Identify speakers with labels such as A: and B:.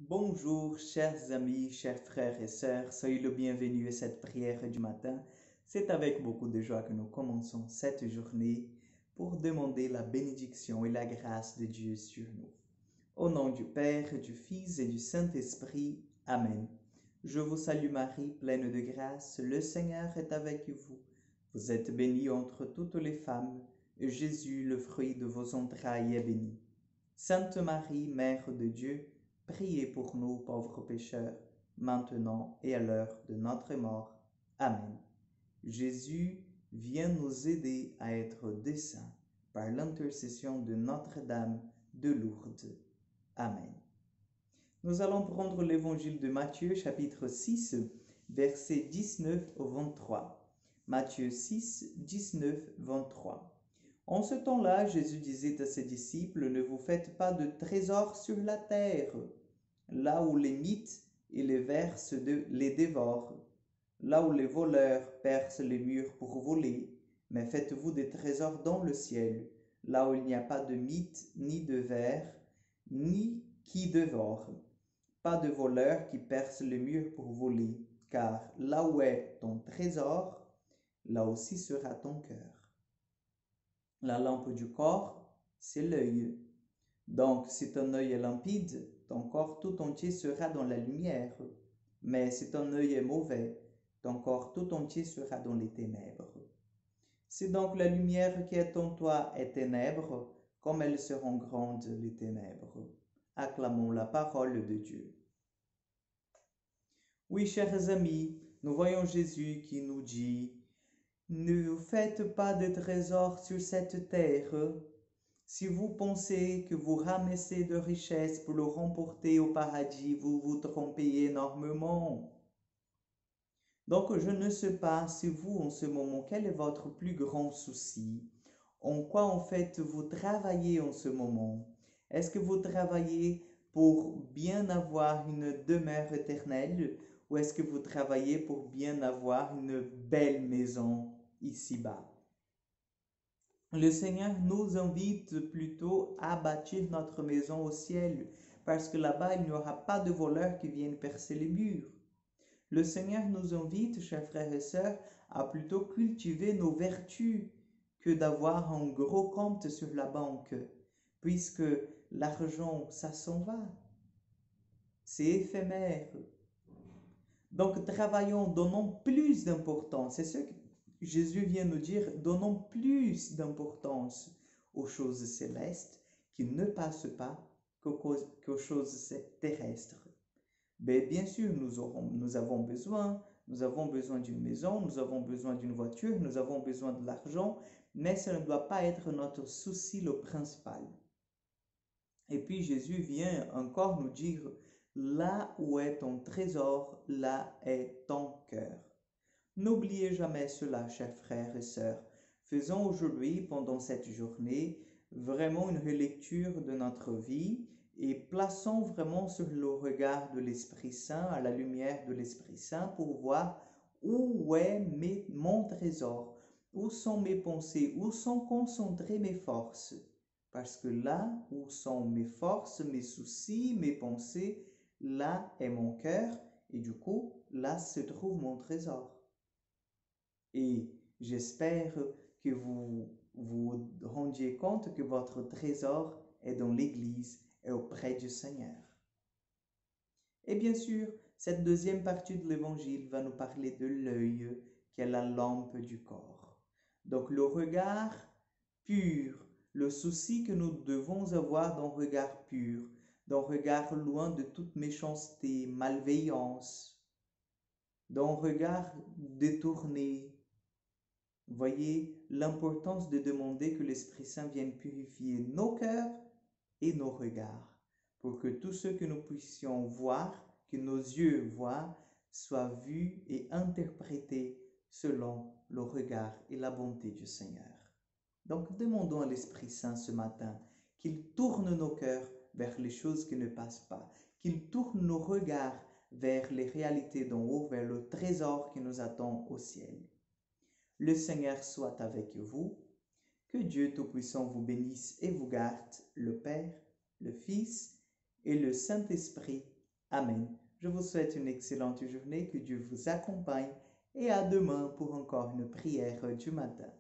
A: Bonjour, chers amis, chers frères et sœurs, soyez le bienvenu à cette prière du matin. C'est avec beaucoup de joie que nous commençons cette journée pour demander la bénédiction et la grâce de Dieu sur nous. Au nom du Père, du Fils et du Saint-Esprit. Amen. Je vous salue Marie, pleine de grâce, le Seigneur est avec vous. Vous êtes bénie entre toutes les femmes, et Jésus, le fruit de vos entrailles, est béni. Sainte Marie, Mère de Dieu, priez pour nous pauvres pécheurs, maintenant et à l'heure de notre mort. Amen. Jésus, viens nous aider à être des saints par l'intercession de Notre-Dame de Lourdes. Amen. Nous allons prendre l'évangile de Matthieu, chapitre 6, versets 19 au 23. Matthieu 6, 19, 23. En ce temps-là, Jésus disait à ses disciples, « Ne vous faites pas de trésors sur la terre, là où les mythes et les vers les dévorent, là où les voleurs percent les murs pour voler, mais faites-vous des trésors dans le ciel, là où il n'y a pas de mythes ni de vers, ni qui dévorent, pas de voleurs qui percent les murs pour voler, car là où est ton trésor, là aussi sera ton cœur. La lampe du corps, c'est l'œil. Donc, si ton œil est limpide, ton corps tout entier sera dans la lumière. Mais si ton œil est mauvais, ton corps tout entier sera dans les ténèbres. Si donc la lumière qui est en toi est ténèbres, comme elles seront grandes les ténèbres. Acclamons la parole de Dieu. Oui, chers amis, nous voyons Jésus qui nous dit « Ne vous faites pas de trésors sur cette terre. Si vous pensez que vous ramassez de richesses pour le remporter au paradis, vous vous trompez énormément. » Donc, je ne sais pas si vous, en ce moment, quel est votre plus grand souci? En quoi, en fait, vous travaillez en ce moment? Est-ce que vous travaillez pour bien avoir une demeure éternelle ou est-ce que vous travaillez pour bien avoir une belle maison ici-bas? Le Seigneur nous invite plutôt à bâtir notre maison au ciel parce que là-bas, il n'y aura pas de voleurs qui viennent percer les murs. Le Seigneur nous invite, chers frères et sœurs, à plutôt cultiver nos vertus que d'avoir un gros compte sur la banque, puisque l'argent, ça s'en va. C'est éphémère. Donc, travaillons, donnons plus d'importance. C'est ce que Jésus vient nous dire, donnons plus d'importance aux choses célestes qui ne passent pas qu'aux choses terrestres. Mais bien sûr, nous avons besoin d'une maison, nous avons besoin d'une voiture, nous avons besoin de l'argent, mais ça ne doit pas être notre souci le principal. Et puis Jésus vient encore nous dire, là où est ton trésor, là est ton cœur. N'oubliez jamais cela, chers frères et sœurs. Faisons aujourd'hui, pendant cette journée, vraiment une relecture de notre vie et plaçons vraiment sur le regard de l'Esprit Saint, à la lumière de l'Esprit Saint, pour voir où est mon trésor, où sont mes pensées, où sont concentrées mes forces. Parce que là où sont mes forces, mes soucis, mes pensées, là est mon cœur et du coup, là se trouve mon trésor. Et j'espère que vous vous rendiez compte que votre trésor est dans l'Église et auprès du Seigneur. Et bien sûr, cette deuxième partie de l'Évangile va nous parler de l'œil, qui est la lampe du corps. Donc le regard pur, le souci que nous devons avoir d'un regard pur, d'un regard loin de toute méchanceté, malveillance, d'un regard détourné. Voyez l'importance de demander que l'Esprit Saint vienne purifier nos cœurs et nos regards, pour que tout ce que nous puissions voir, que nos yeux voient, soit vu et interprété selon le regard et la bonté du Seigneur. Donc demandons à l'Esprit Saint ce matin qu'il tourne nos cœurs vers les choses qui ne passent pas, qu'il tourne nos regards vers les réalités d'en haut, vers le trésor qui nous attend au ciel. Le Seigneur soit avec vous, que Dieu Tout-Puissant vous bénisse et vous garde, le Père, le Fils et le Saint-Esprit. Amen. Je vous souhaite une excellente journée, que Dieu vous accompagne et à demain pour encore une prière du matin.